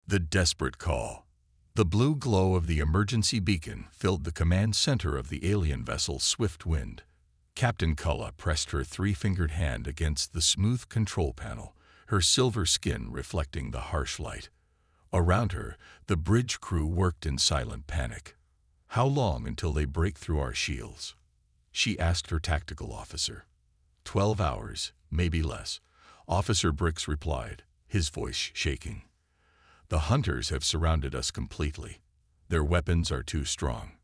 The desperate call. The blue glow of the emergency beacon filled the command center of the alien vessel's swift wind. Captain Cullen pressed her three-fingered hand against the smooth control panel, her silver skin reflecting the harsh light. Around her, the bridge crew worked in silent panic. "How long until they break through our shields?" she asked her tactical officer. 12 hours, maybe less," Officer Bricks replied, his voice shaking. "The hunters have surrounded us completely. Their weapons are too strong."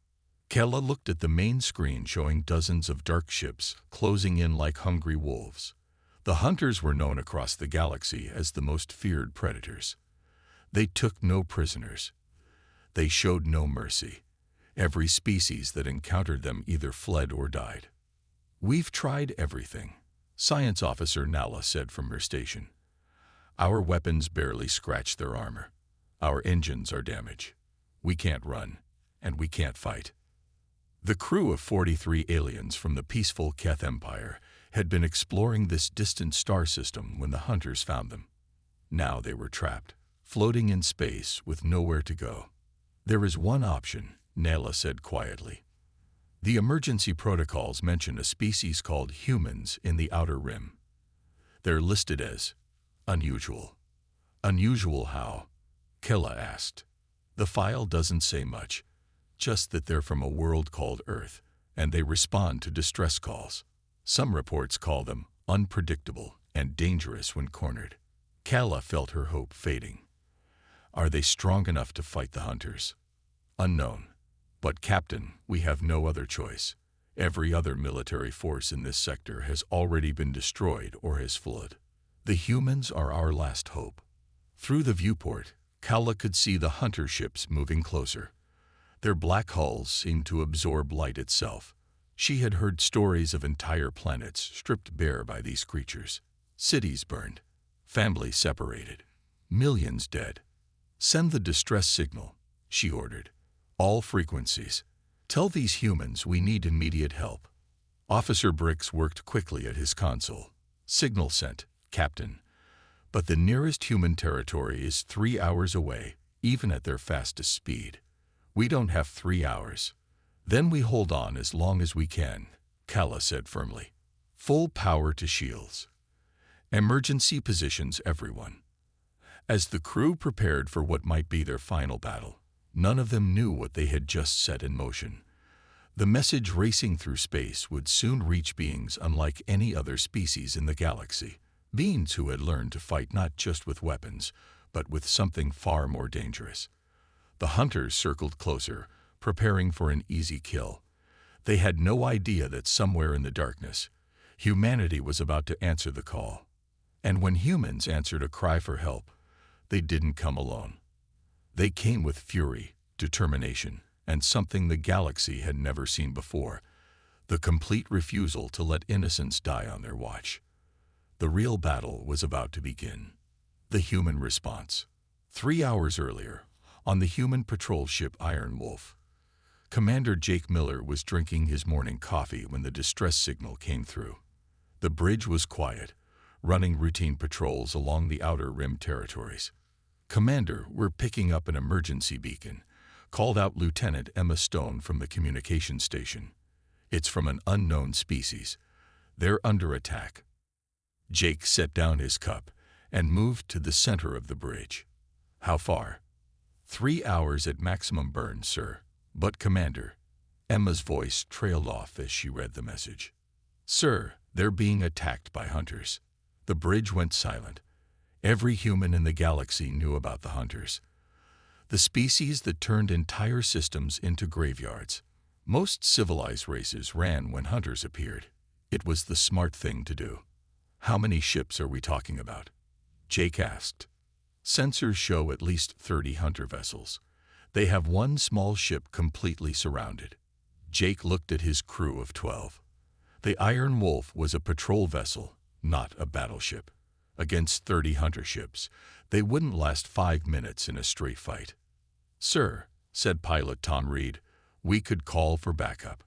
Kella looked at the main screen showing dozens of dark ships closing in like hungry wolves. The hunters were known across the galaxy as the most feared predators. They took no prisoners. They showed no mercy. Every species that encountered them either fled or died. "We've tried everything," Science Officer Nala said from her station. "Our weapons barely scratch their armor. Our engines are damaged. We can't run, and we can't fight." The crew of 43 aliens from the peaceful Keth Empire had been exploring this distant star system when the hunters found them. Now they were trapped, floating in space with nowhere to go. "There is one option," Nala said quietly. "The emergency protocols mention a species called humans in the outer rim. They're listed as unusual." "Unusual how?" Kella asked. "The file doesn't say much, just that they're from a world called Earth, and they respond to distress calls. Some reports call them unpredictable and dangerous when cornered." Kella felt her hope fading. "Are they strong enough to fight the hunters?" "Unknown. But Captain, we have no other choice. Every other military force in this sector has already been destroyed or has fled. The humans are our last hope." Through the viewport, Kella could see the hunter ships moving closer. Their black hulls seemed to absorb light itself. She had heard stories of entire planets stripped bare by these creatures. Cities burned, families separated, millions dead. "Send the distress signal," she ordered. "All frequencies. Tell these humans we need immediate help." Officer Bricks worked quickly at his console. "Signal sent, Captain. But the nearest human territory is 3 hours away, even at their fastest speed. We don't have 3 hours. Then we hold on as long as we can," Kalla said firmly. "Full power to shields. Emergency positions everyone." As the crew prepared for what might be their final battle, none of them knew what they had just set in motion. The message racing through space would soon reach beings unlike any other species in the galaxy, beings who had learned to fight not just with weapons, but with something far more dangerous. The hunters circled closer, preparing for an easy kill. They had no idea that somewhere in the darkness, humanity was about to answer the call. And when humans answered a cry for help, they didn't come alone. They came with fury, determination, and something the galaxy had never seen before: the complete refusal to let innocents die on their watch. The real battle was about to begin. The human response. 3 hours earlier, on the human patrol ship Iron Wolf, Commander Jake Miller was drinking his morning coffee when the distress signal came through. The bridge was quiet, running routine patrols along the outer rim territories. "Commander, we're picking up an emergency beacon," called out Lieutenant Emma Stone from the communication station. "It's from an unknown species. They're under attack." Jake set down his cup and moved to the center of the bridge. "How far?" 3 hours at maximum burn, sir. But Commander," Emma's voice trailed off as she read the message. "Sir, they're being attacked by hunters." The bridge went silent. Every human in the galaxy knew about the hunters, the species that turned entire systems into graveyards. Most civilized races ran when hunters appeared. It was the smart thing to do. "How many ships are we talking about?" Jake asked. "Sensors show at least 30 hunter vessels. They have one small ship completely surrounded." Jake looked at his crew of 12. The Iron Wolf was a patrol vessel, not a battleship. Against 30 hunter ships, they wouldn't last 5 minutes in a straight fight. "Sir," said pilot Tom Reed, "we could call for backup.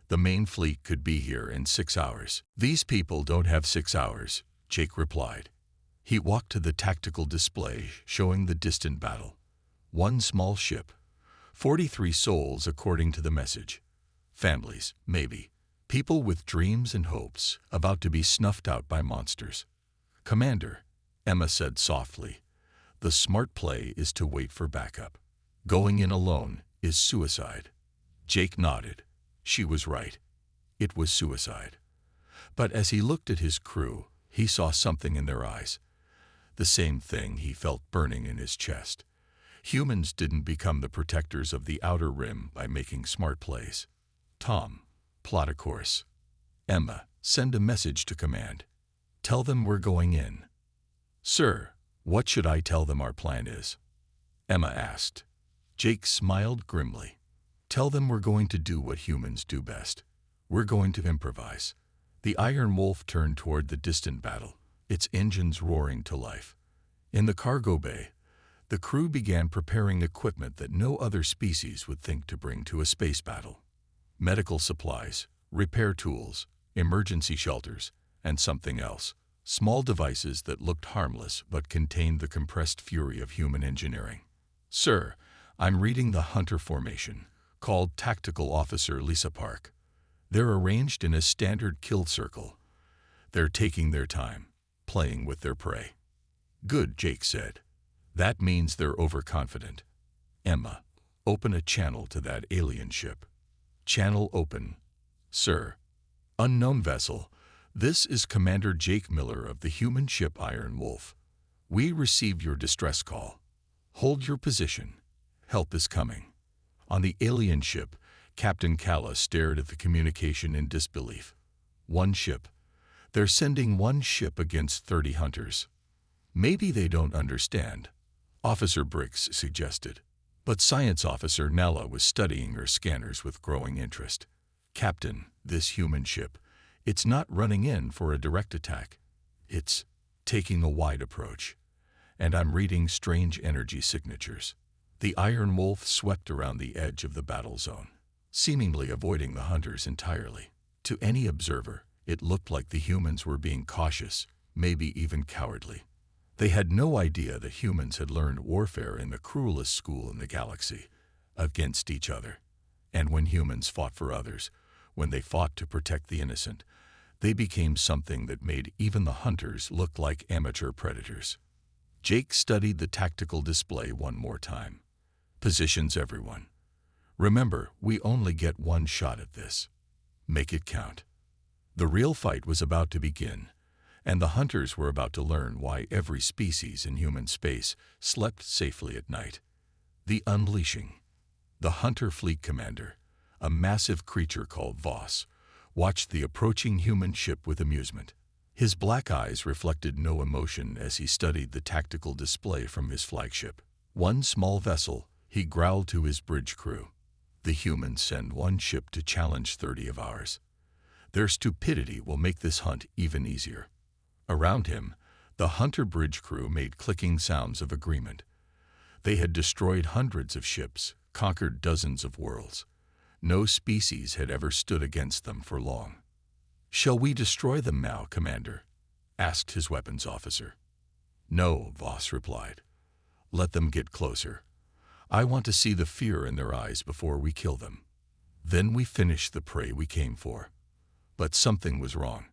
The main fleet could be here in 6 hours. "These people don't have 6 hours," Jake replied. He walked to the tactical display showing the distant battle. One small ship. 43 souls according to the message. Families, maybe. People with dreams and hopes, about to be snuffed out by monsters. "Commander," Emma said softly, "the smart play is to wait for backup. Going in alone is suicide." Jake nodded. She was right. It was suicide. But as he looked at his crew, he saw something in their eyes. The same thing he felt burning in his chest. Humans didn't become the protectors of the outer rim by making smart plays. "Tom, plot a course." "Emma, send a message to command. Tell them we're going in." "Sir, what should I tell them our plan is?" Emma asked. Jake smiled grimly. "Tell them we're going to do what humans do best. We're going to improvise." The Iron Wolf turned toward the distant battle, its engines roaring to life. In the cargo bay, the crew began preparing equipment that no other species would think to bring to a space battle. Medical supplies, repair tools, emergency shelters, and something else. Small devices that looked harmless but contained the compressed fury of human engineering. "Sir, I'm reading the Hunter formation," called Tactical Officer Lisa Park. "They're arranged in a standard kill circle. They're taking their time, playing with their prey." "Good," Jake said. "That means they're overconfident. Emma, open a channel to that alien ship." "Channel open, sir." "Unknown vessel, this is Commander Jake Miller of the human ship Iron Wolf. We received your distress call. Hold your position. Help is coming." On the alien ship, Captain Calla stared at the communication in disbelief. "One ship. They're sending one ship against 30 hunters." "Maybe they don't understand," Officer Briggs suggested. But Science Officer Nella was studying her scanners with growing interest. "Captain, this human ship, it's not running in for a direct attack. It's taking a wide approach. And I'm reading strange energy signatures." The Iron Wolf swept around the edge of the battle zone, seemingly avoiding the hunters entirely. To any observer, it looked like the humans were being cautious, maybe even cowardly. They had no idea that humans had learned warfare in the cruelest school in the galaxy, against each other. And when humans fought for others, when they fought to protect the innocent, they became something that made even the hunters look like amateur predators. Jake studied the tactical display one more time. "Positions, everyone. Remember, we only get one shot at this. Make it count." The real fight was about to begin, and the hunters were about to learn why every species in human space slept safely at night. The unleashing. The Hunter Fleet Commander, a massive creature called Voss, watched the approaching human ship with amusement. His black eyes reflected no emotion as he studied the tactical display from his flagship. "One small vessel," he growled to his bridge crew. "The humans send one ship to challenge 30 of ours. Their stupidity will make this hunt even easier." Around him, the Hunter bridge crew made clicking sounds of agreement. They had destroyed hundreds of ships, conquered dozens of worlds. No species had ever stood against them for long. "Shall we destroy them now, Commander?" asked his weapons officer. "No," Voss replied. "Let them get closer. I want to see the fear in their eyes before we kill them. Then we finish the prey we came for." But something was wrong.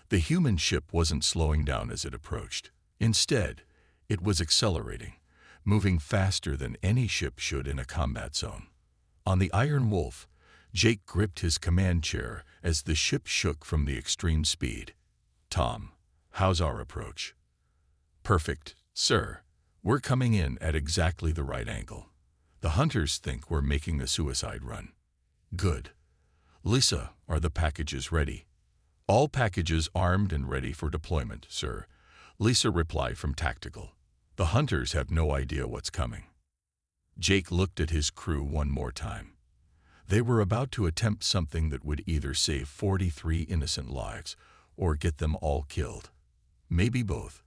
The human ship wasn't slowing down as it approached. Instead, it was accelerating, moving faster than any ship should in a combat zone. On the Iron Wolf, Jake gripped his command chair as the ship shook from the extreme speed. "Tom, how's our approach?" "Perfect, sir. We're coming in at exactly the right angle. The hunters think we're making a suicide run." "Good. Lisa, are the packages ready?" "All packages armed and ready for deployment, sir," Lisa replied from Tactical. "The hunters have no idea what's coming." Jake looked at his crew one more time. They were about to attempt something that would either save 43 innocent lives or get them all killed. Maybe both.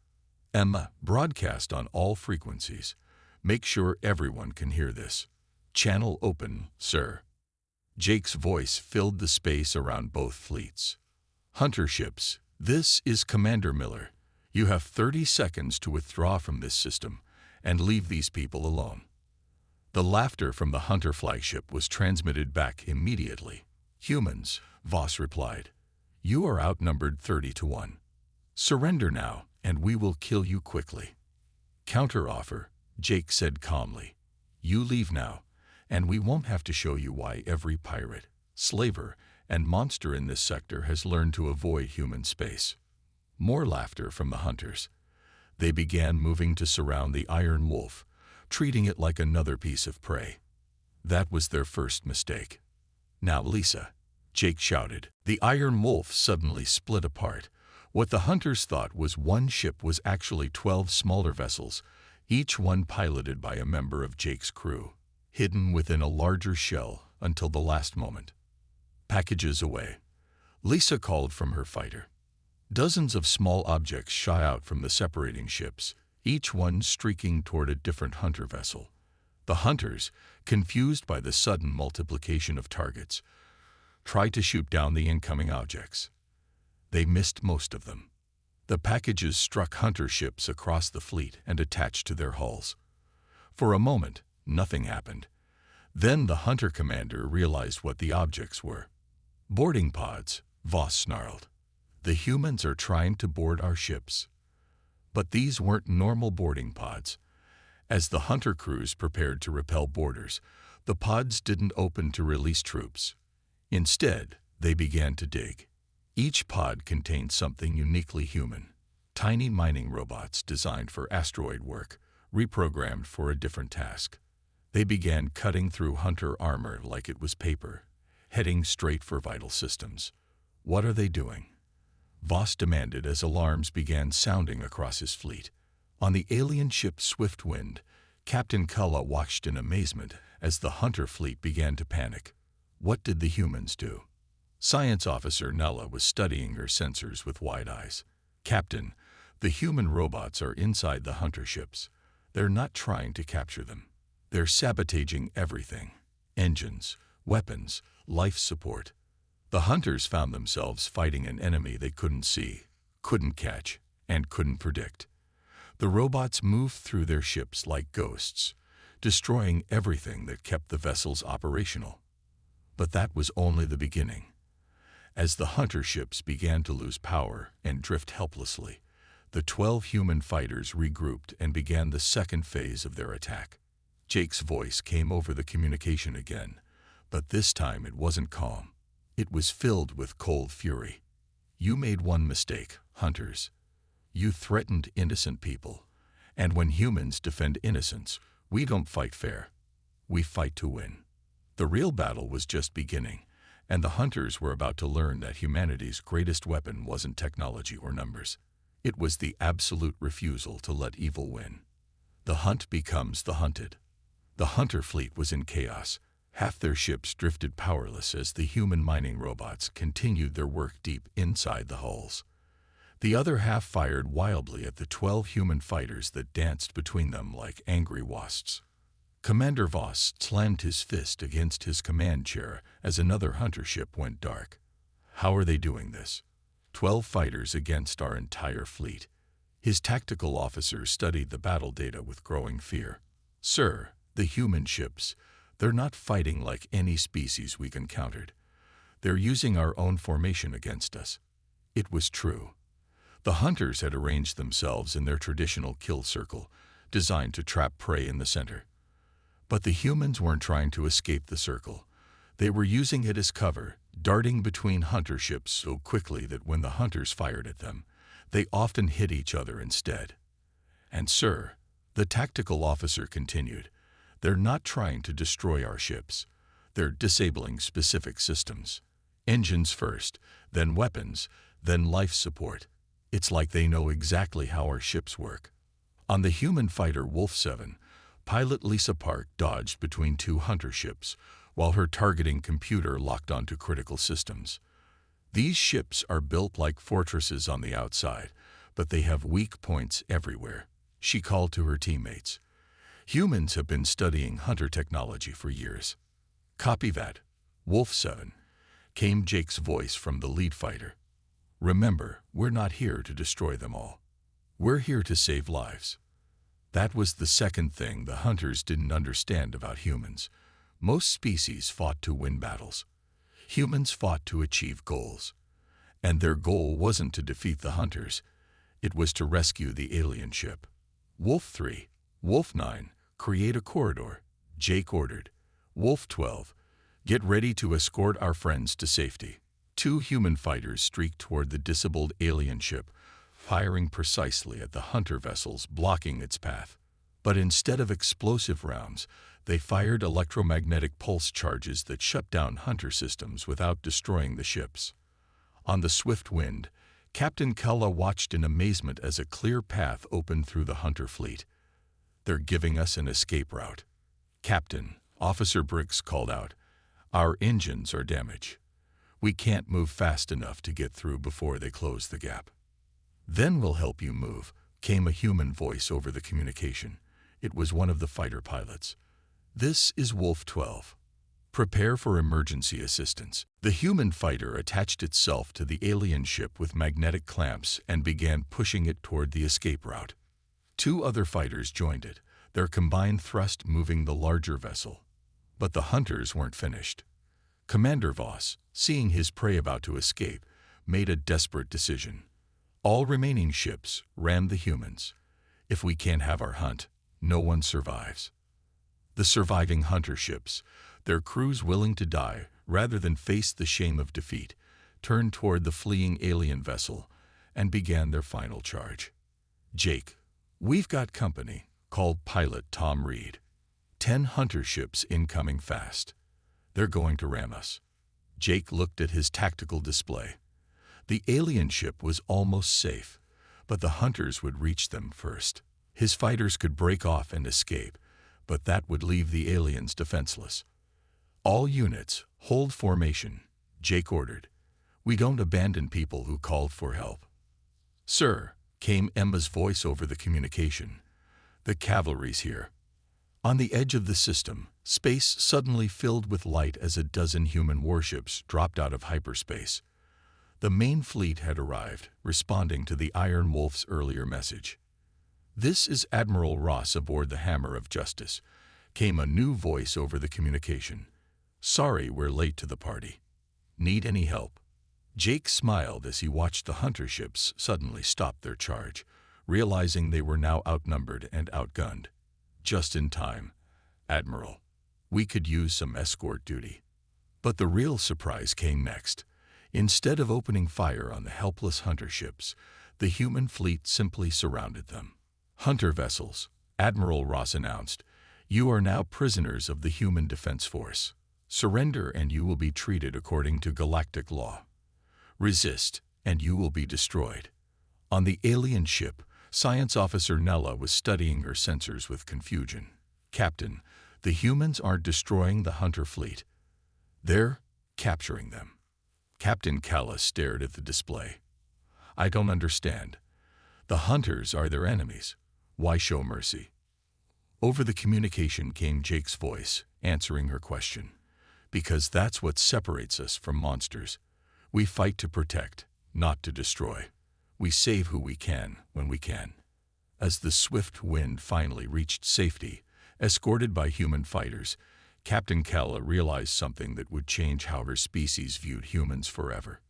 "Emma, broadcast on all frequencies. Make sure everyone can hear this. Channel open, sir." Jake's voice filled the space around both fleets. "Hunter ships, this is Commander Miller. You have 30 seconds to withdraw from this system and leave these people alone." The laughter from the Hunter flagship was transmitted back immediately. "Humans," Voss replied, "you are outnumbered 30-1. Surrender now, and we will kill you quickly." "Counteroffer," Jake said calmly. "You leave now, and we won't have to show you why every pirate, slaver, and monster in this sector has learned to avoid human space." More laughter from the Hunters. They began moving to surround the Iron Wolf, treating it like another piece of prey. That was their first mistake. "Now, Lisa," Jake shouted. The Iron Wolf suddenly split apart. What the Hunters thought was one ship was actually 12 smaller vessels, each one piloted by a member of Jake's crew, hidden within a larger shell until the last moment. "Packages away," Lisa called from her fighter. Dozens of small objects shot out from the separating ships, each one streaking toward a different Hunter vessel. The Hunters, confused by the sudden multiplication of targets, tried to shoot down the incoming objects. They missed most of them. The packages struck Hunter ships across the fleet and attached to their hulls. For a moment, nothing happened. Then the Hunter commander realized what the objects were. "Boarding pods," Voss snarled. "The humans are trying to board our ships." But these weren't normal boarding pods. As the Hunter crews prepared to repel boarders, the pods didn't open to release troops. Instead, they began to dig. Each pod contained something uniquely human. Tiny mining robots designed for asteroid work, reprogrammed for a different task. They began cutting through Hunter armor like it was paper, heading straight for vital systems. "What are they doing?" Voss demanded as alarms began sounding across his fleet. On the alien ship Swiftwind, Captain Cullen watched in amazement as the Hunter fleet began to panic. What did the humans do? Science Officer Nella was studying her sensors with wide eyes. "Captain, the human robots are inside the Hunter ships. They're not trying to capture them. They're sabotaging everything. Engines, weapons, life support." The Hunters found themselves fighting an enemy they couldn't see, couldn't catch, and couldn't predict. The robots moved through their ships like ghosts, destroying everything that kept the vessels operational. But that was only the beginning. As the Hunter ships began to lose power and drift helplessly, the 12 human fighters regrouped and began the second phase of their attack. Jake's voice came over the communication again, but this time it wasn't calm. It was filled with cold fury. "You made one mistake, Hunters. You threatened innocent people. And when humans defend innocence, we don't fight fair. We fight to win." The real battle was just beginning, and the Hunters were about to learn that humanity's greatest weapon wasn't technology or numbers. It was the absolute refusal to let evil win. The hunt becomes the hunted. The Hunter fleet was in chaos. Half their ships drifted powerless as the human mining robots continued their work deep inside the hulls. The other half fired wildly at the 12 human fighters that danced between them like angry wasps. Commander Voss slammed his fist against his command chair as another Hunter ship went dark. "How are they doing this? 12 fighters against our entire fleet." His tactical officers studied the battle data with growing fear. "Sir, the human ships, they're not fighting like any species we've encountered. They're using our own formation against us." It was true. The Hunters had arranged themselves in their traditional kill circle, designed to trap prey in the center. But the humans weren't trying to escape the circle. They were using it as cover, darting between Hunter ships so quickly that when the Hunters fired at them, they often hit each other instead. "And sir," the tactical officer continued, "they're not trying to destroy our ships. They're disabling specific systems. Engines first, then weapons, then life support. It's like they know exactly how our ships work." On the human fighter Wolf 7, pilot Lisa Park dodged between 2 Hunter ships, while her targeting computer locked onto critical systems. These ships are built like fortresses on the outside, but they have weak points everywhere, she called to her teammates. "Humans have been studying Hunter technology for years." "Copy that, Wolf 7, came Jake's voice from the lead fighter. "Remember, we're not here to destroy them all. We're here to save lives. That was the second thing the hunters didn't understand about humans. Most species fought to win battles. Humans fought to achieve goals. And their goal wasn't to defeat the hunters. It was to rescue the alien ship. Wolf 3, Wolf 9, create a corridor, Jake ordered. Wolf 12, get ready to escort our friends to safety. Two human fighters streaked toward the disabled alien ship, firing precisely at the hunter vessels blocking its path. But instead of explosive rounds, they fired electromagnetic pulse charges that shut down hunter systems without destroying the ships. On the swift wind, Captain Kella watched in amazement as a clear path opened through the hunter fleet. They're giving us an escape route. Captain, Officer Briggs called out, our engines are damaged. We can't move fast enough to get through before they close the gap. Then we'll help you move, came a human voice over the communication. It was one of the fighter pilots. This is Wolf 12. Prepare for emergency assistance. The human fighter attached itself to the alien ship with magnetic clamps and began pushing it toward the escape route. Two other fighters joined it, their combined thrust moving the larger vessel. But the hunters weren't finished. Commander Voss, seeing his prey about to escape, made a desperate decision. All remaining ships ram the humans. If we can't have our hunt, no one survives. The surviving hunter ships, their crews willing to die rather than face the shame of defeat, turned toward the fleeing alien vessel and began their final charge. Jake, we've got company, called pilot Tom Reed. 10 hunter ships incoming fast. They're going to ram us. Jake looked at his tactical display. The alien ship was almost safe, but the hunters would reach them first. His fighters could break off and escape, but that would leave the aliens defenseless. All units, hold formation, Jake ordered. We don't abandon people who called for help. Sir, came Emma's voice over the communication. The cavalry's here. On the edge of the system, space suddenly filled with light as a dozen human warships dropped out of hyperspace. The main fleet had arrived, responding to the Iron Wolf's earlier message. This is Admiral Ross aboard the Hammer of Justice, came a new voice over the communication. Sorry we're late to the party. Need any help? Jake smiled as he watched the hunter ships suddenly stop their charge, realizing they were now outnumbered and outgunned. Just in time, Admiral. We could use some escort duty. But the real surprise came next. Instead of opening fire on the helpless hunter ships, the human fleet simply surrounded them. Hunter vessels, Admiral Ross announced, you are now prisoners of the Human Defense Force. Surrender and you will be treated according to galactic law. Resist and you will be destroyed. On the alien ship, Science Officer Nella was studying her sensors with confusion. Captain, the humans aren't destroying the hunter fleet. They're capturing them. Captain Callis stared at the display. I don't understand. The hunters are their enemies. Why show mercy? Over the communication came Jake's voice, answering her question. Because that's what separates us from monsters. We fight to protect, not to destroy. We save who we can, when we can. As the swift wind finally reached safety, escorted by human fighters, Captain Kella realized something that would change how her species viewed humans forever.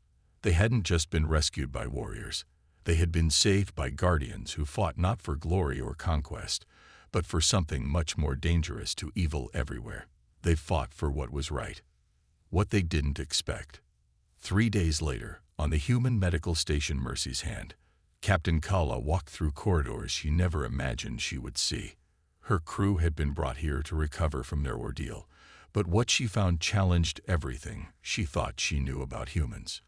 They hadn't just been rescued by warriors. They had been saved by guardians who fought not for glory or conquest, but for something much more dangerous to evil everywhere. They fought for what was right, what they didn't expect. 3 days later, on the human medical station Mercy's Hand, Captain Kalla walked through corridors she never imagined she would see. Her crew had been brought here to recover from their ordeal, but what she found challenged everything she thought she knew about humans.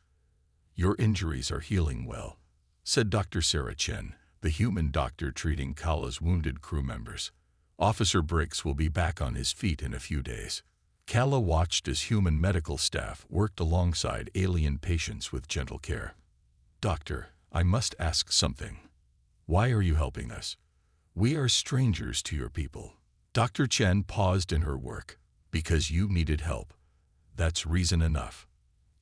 Your injuries are healing well, said Dr. Sarah Chen, the human doctor treating Kalla's wounded crew members. Officer Briggs will be back on his feet in a few days. Kalla watched as human medical staff worked alongside alien patients with gentle care. Doctor, I must ask something. Why are you helping us? We are strangers to your people. Dr. Chen paused in her work. Because you needed help. That's reason enough.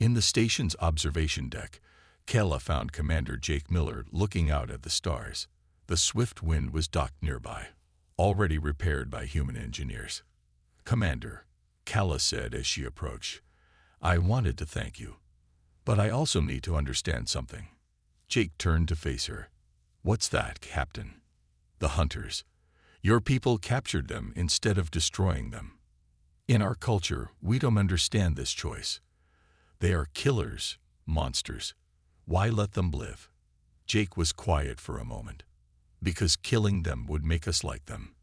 In the station's observation deck, Kella found Commander Jake Miller looking out at the stars. The swift wind was docked nearby, already repaired by human engineers. "Commander," Kala said as she approached, "I wanted to thank you. But I also need to understand something." Jake turned to face her. "What's that, Captain?" "The hunters. Your people captured them instead of destroying them. In our culture, we don't understand this choice. They are killers, monsters. Why let them live?" Jake was quiet for a moment. "Because killing them would make us like them.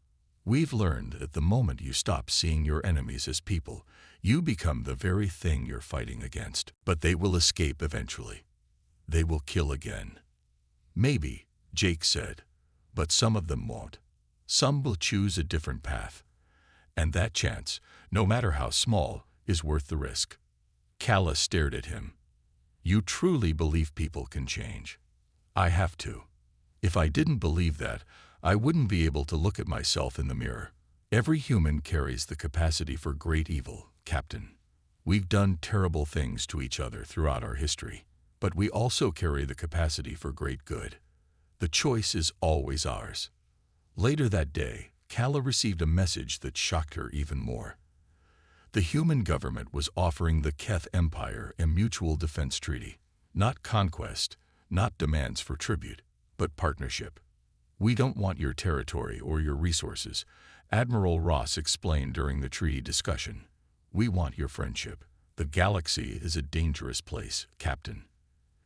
We've learned that the moment you stop seeing your enemies as people, you become the very thing you're fighting against. But they will escape eventually. They will kill again." "Maybe," Jake said, "but some of them won't. Some will choose a different path. And that chance, no matter how small, is worth the risk." Kala stared at him. "You truly believe people can change?" "I have to. If I didn't believe that, I wouldn't be able to look at myself in the mirror. Every human carries the capacity for great evil, Captain. We've done terrible things to each other throughout our history, but we also carry the capacity for great good. The choice is always ours." Later that day, Kala received a message that shocked her even more. The human government was offering the Keth Empire a mutual defense treaty. Not conquest, not demands for tribute, but partnership. "We don't want your territory or your resources," Admiral Ross explained during the treaty discussion. "We want your friendship. The galaxy is a dangerous place, Captain.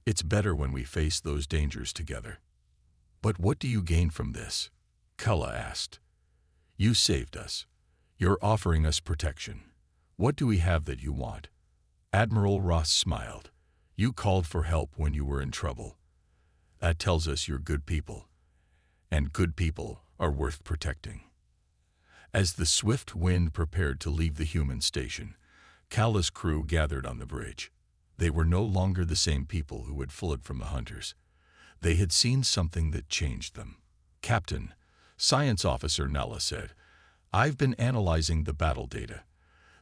It's better when we face those dangers together." "But what do you gain from this?" Kala asked. "You saved us. You're offering us protection. What do we have that you want?" Admiral Ross smiled. "You called for help when you were in trouble. That tells us you're good people. And good people are worth protecting." As the swift wind prepared to leave the human station, Kala's crew gathered on the bridge. They were no longer the same people who had fled from the hunters. They had seen something that changed them. "Captain," Science Officer Nala said, "I've been analyzing the battle data.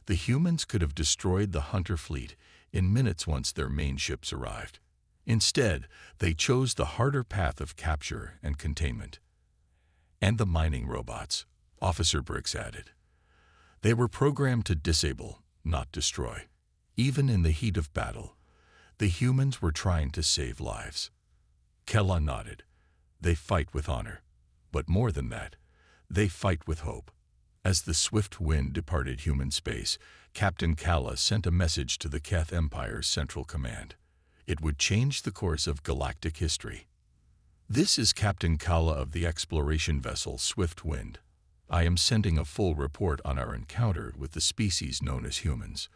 The humans could have destroyed the hunter fleet in minutes once their main ships arrived. Instead, they chose the harder path of capture and containment." "And the mining robots," Officer Briggs added. "They were programmed to disable, not destroy. Even in the heat of battle, the humans were trying to save lives." Kala nodded. "They fight with honor. But more than that, they fight with hope." As the swift wind departed human space, Captain Kala sent a message to the Keth Empire's Central Command. It would change the course of galactic history. "This is Captain Kala of the exploration vessel Swift Wind. I am sending a full report on our encounter with the species known as humans.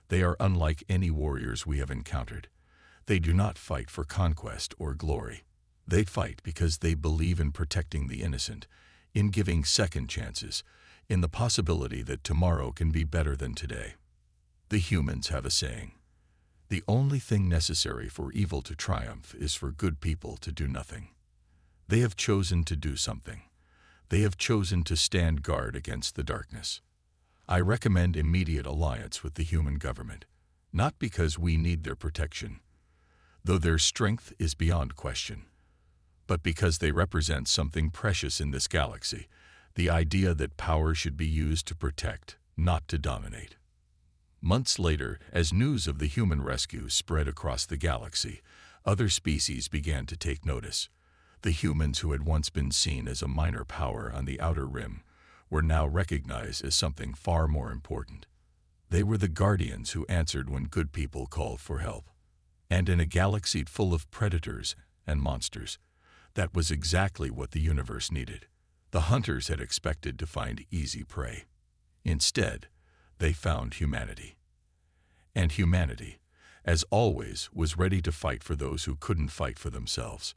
They are unlike any warriors we have encountered. They do not fight for conquest or glory. They fight because they believe in protecting the innocent, in giving second chances, in the possibility that tomorrow can be better than today. The humans have a saying: the only thing necessary for evil to triumph is for good people to do nothing. They have chosen to do something. They have chosen to stand guard against the darkness. I recommend immediate alliance with the human government, not because we need their protection, though their strength is beyond question, but because they represent something precious in this galaxy, the idea that power should be used to protect, not to dominate." Months later, as news of the human rescue spread across the galaxy, other species began to take notice. The humans who had once been seen as a minor power on the outer rim were now recognized as something far more important. They were the guardians who answered when good people called for help. And in a galaxy full of predators and monsters, that was exactly what the universe needed. The hunters had expected to find easy prey. Instead, they found humanity. And humanity, as always, was ready to fight for those who couldn't fight for themselves.